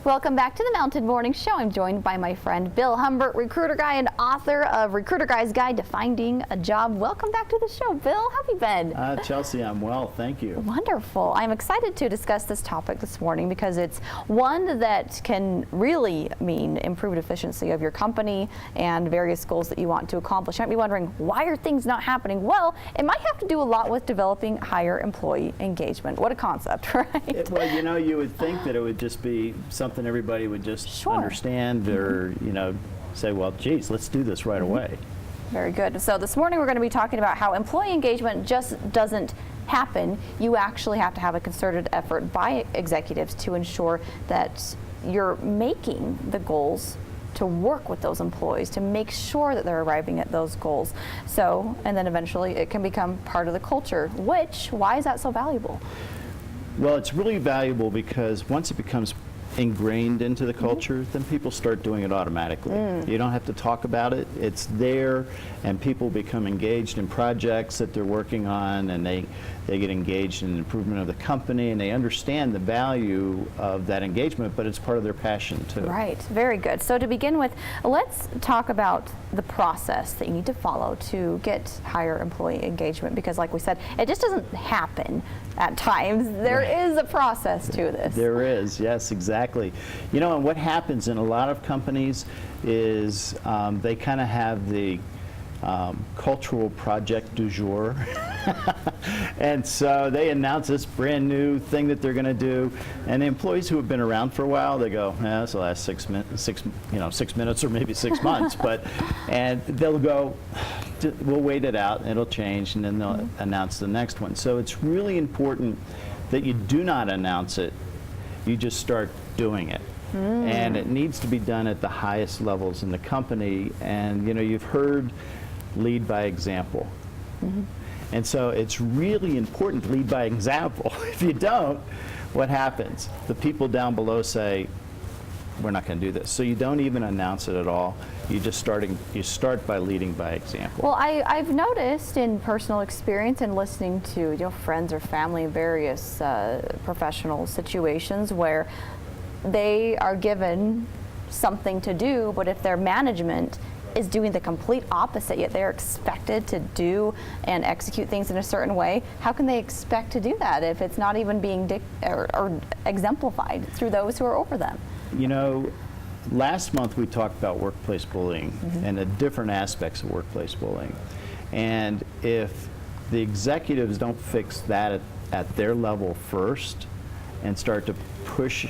Welcome back to the Mountain Morning Show. I'm joined by my friend Bill Humbert, recruiter guy and author of Recruiter Guy's Guide to Finding a Job. Welcome back to the show, Bill. How have you been? Chelsea, I'm well, thank you. Wonderful. I'm excited to discuss this topic this morning because it's one that can really mean improved efficiency of your company and various goals that you want to accomplish. You might be wondering, why are things not happening? Well, it might have to do a lot with developing higher employee engagement. What a concept, right? Well, you know, you would think that it would just be something everybody would just understand or, you know, say, well, geez, let's do this right away. Very good. So this morning we're going to be talking about how employee engagement just doesn't happen. You actually have to have a concerted effort by executives to ensure that you're making the goals to work with those employees, to make sure that they're arriving at those goals. So, and then eventually it can become part of the culture, why is that so valuable? Well, it's really valuable because once it becomes ingrained into the culture, then people start doing it automatically. You don't have to talk about it. It's there, and people become engaged in projects that they're working on, and they get engaged in the improvement of the company, and they understand the value of that engagement, but it's part of their passion too. Right, very good. So to begin with, let's talk about the process that you need to follow to get higher employee engagement, because like we said, it just doesn't happen at times. There is a process to this. There is, yes, exactly. You know, and what happens in a lot of companies is they kind of have the cultural project du jour. And so they announce this brand new thing that they're going to do, and the employees who have been around for a while, they go, that's the last 6 minutes or maybe 6 months, and they'll go, we'll wait it out, and it'll change, and then they'll announce the next one. So it's really important that you do not announce it, you just start doing it. And it needs to be done at the highest levels in the company, and you know, you've heard lead by example. And so it's really important to lead by example. If you don't, what happens? The people down below say, we're not going to do this. So you don't even announce it at all. You start by leading by example. Well, I've noticed in personal experience and listening to friends or family in various professional situations where they are given something to do, but if their management is doing the complete opposite, yet they're expected to do and execute things in a certain way, how can they expect to do that if it's not even being or exemplified through those who are over them? You know, last month we talked about workplace bullying and the different aspects of workplace bullying. And if the executives don't fix that at their level first and start to push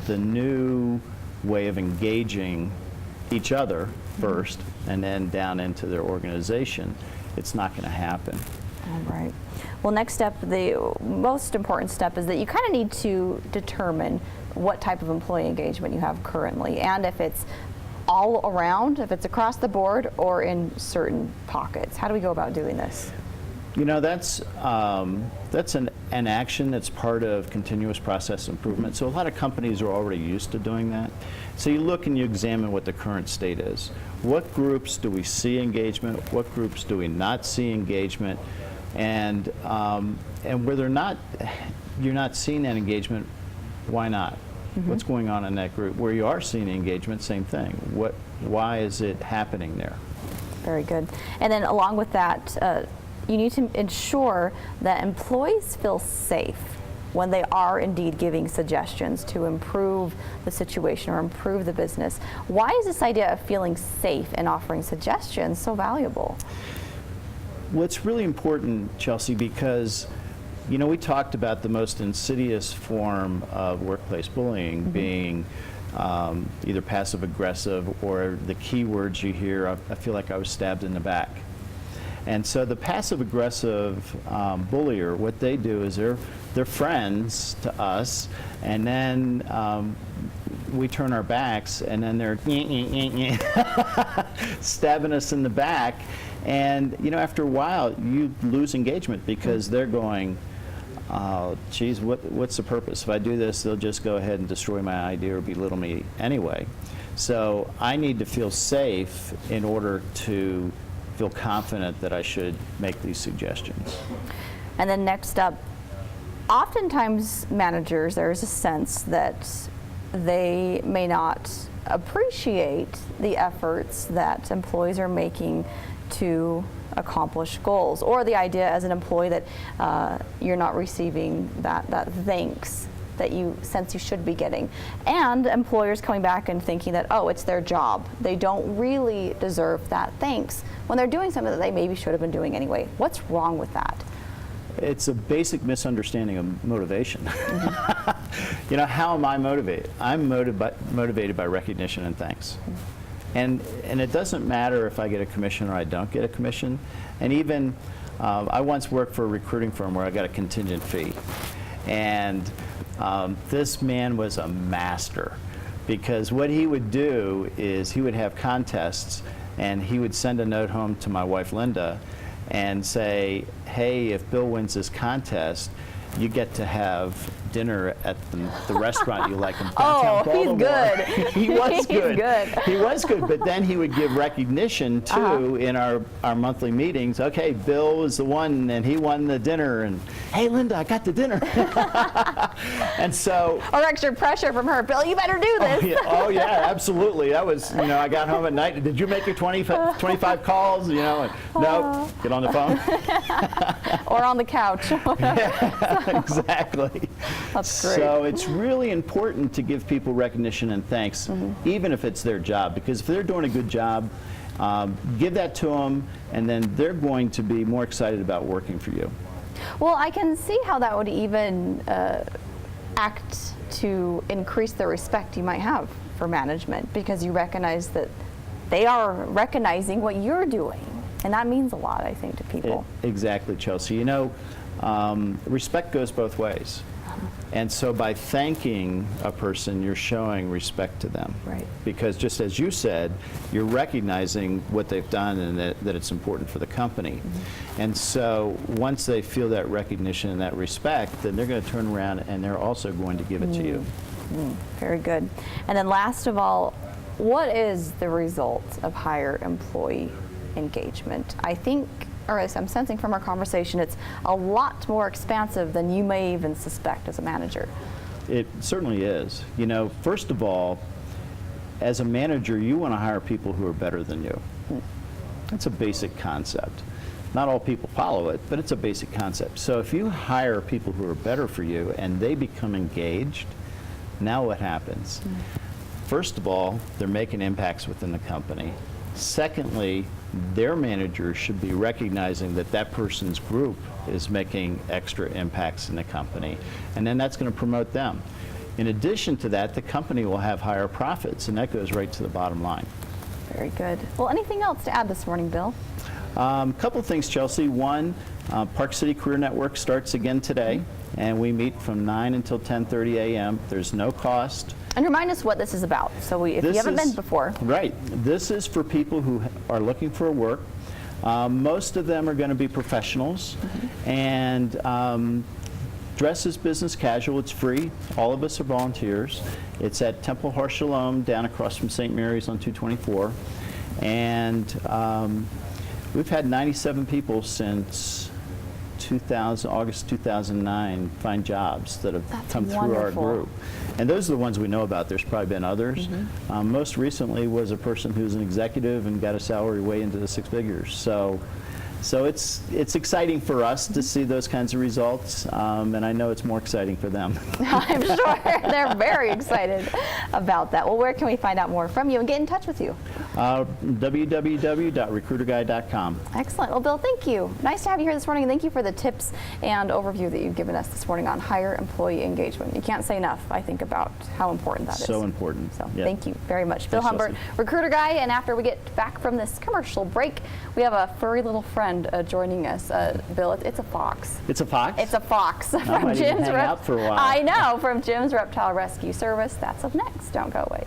the new way of engaging each other first and then down into their organization, it's not going to happen. All right. Well, next step, the most important step, is that you kind of need to determine what type of employee engagement you have currently, and if it's all around, if it's across the board or in certain pockets. How do we go about doing this? You know, that's an action that's part of continuous process improvement. So a lot of companies are already used to doing that. So you look and you examine what the current state is. What groups do we see engagement? What groups do we not see engagement? And where you're not seeing that engagement, why not? What's going on in that group? Where you are seeing engagement, same thing. Why is it happening there? Very good. And then along with that, you need to ensure that employees feel safe when they are indeed giving suggestions to improve the situation or improve the business. Why is this idea of feeling safe and offering suggestions so valuable? Well, it's really important, Chelsea, because you know, we talked about the most insidious form of workplace bullying being either passive aggressive, or the key words you hear, I feel like I was stabbed in the back. And so the passive-aggressive bullier, what they do is they're friends to us, and then we turn our backs, and then they're stabbing us in the back. And you know, after a while, you lose engagement because they're going, geez, what's the purpose? If I do this, they'll just go ahead and destroy my idea or belittle me anyway. So I need to feel safe in order to feel confident that I should make these suggestions. And then next up, oftentimes managers, there's a sense that they may not appreciate the efforts that employees are making to accomplish goals, or the idea as an employee that you're not receiving that thanks that you sense you should be getting. And employers coming back and thinking that, oh, it's their job. They don't really deserve that thanks when they're doing something that they maybe should have been doing anyway. What's wrong with that? It's a basic misunderstanding of motivation. You know, how am I motivated? I'm motivated by recognition and thanks. And it doesn't matter if I get a commission or I don't get a commission. And even, I once worked for a recruiting firm where I got a contingent fee. And this man was a master, because what he would do is he would have contests, and he would send a note home to my wife Linda and say, hey, if Bill wins this contest, you get to have dinner at the restaurant you like in downtown Baltimore. He's good. He was good. He's good. He was good, but then he would give recognition too in our monthly meetings. Okay, Bill was the one, and he won the dinner, and hey, Linda, I got the dinner. And so. Or extra pressure from her. Bill, you better do this. Oh yeah, absolutely. That was, you know, I got home at night. Did you make your 25 calls? You know, and, nope. Get on the phone. Or on the couch. Exactly. That's great. So it's really important to give people recognition and thanks, even if it's their job, because if they're doing a good job, give that to them, and then they're going to be more excited about working for you. Well, I can see how that would even act to increase the respect you might have for management, because you recognize that they are recognizing what you're doing, and that means a lot, I think, to people. Exactly, Chelsea. You know, respect goes both ways. And so by thanking a person, you're showing respect to them. Right. Because just as you said, you're recognizing what they've done and that it's important for the company. And so once they feel that recognition and that respect, then they're going to turn around and they're also going to give it to you. Very good. And then last of all, what is the result of higher employee engagement? I think, or as I'm sensing from our conversation, it's a lot more expansive than you may even suspect as a manager. It certainly is. You know, first of all, as a manager, you want to hire people who are better than you. That's a basic concept. Not all people follow it, but it's a basic concept. So if you hire people who are better for you and they become engaged, now what happens? First of all, they're making impacts within the company. Secondly, their managers should be recognizing that that person's group is making extra impacts in the company, and then that's going to promote them. In addition to that, the company will have higher profits, and that goes right to the bottom line. Very good. Well, anything else to add this morning, Bill? Couple things, Chelsea. One, Park City Career Network starts again today, and we meet from 9 until 10:30 a.m. There's no cost. And remind us what this is about, so if you haven't been before. Right. This is for people who are looking for work. Most of them are going to be professionals, and dress is business casual. It's free. All of us are volunteers. It's at Temple Har Shalom down across from St. Mary's on 224. And we've had 97 people since August 2009 find jobs that have come through our group. And those are the ones we know about. There's probably been others. Most recently was a person who's an executive and got a salary way into the 6 figures. So it's exciting for us to see those kinds of results, and I know it's more exciting for them. I'm sure they're very excited about that. Well, where can we find out more from you and get in touch with you? www.recruiterguy.com. Excellent. Well, Bill, thank you. Nice to have you here this morning, and thank you for the tips and overview that you've given us this morning on higher employee engagement. You can't say enough, I think, about how important that is. So important. So yeah. Thank you very much. Bill Humbert, Chelsea. Recruiter Guy, and after we get back from this commercial break, we have a furry little friend joining us. Bill, it's a fox. It's a fox? It's a fox. I might even hang out for a while. I know, from Jim's Reptile Rescue Service. That's up next. Don't go away.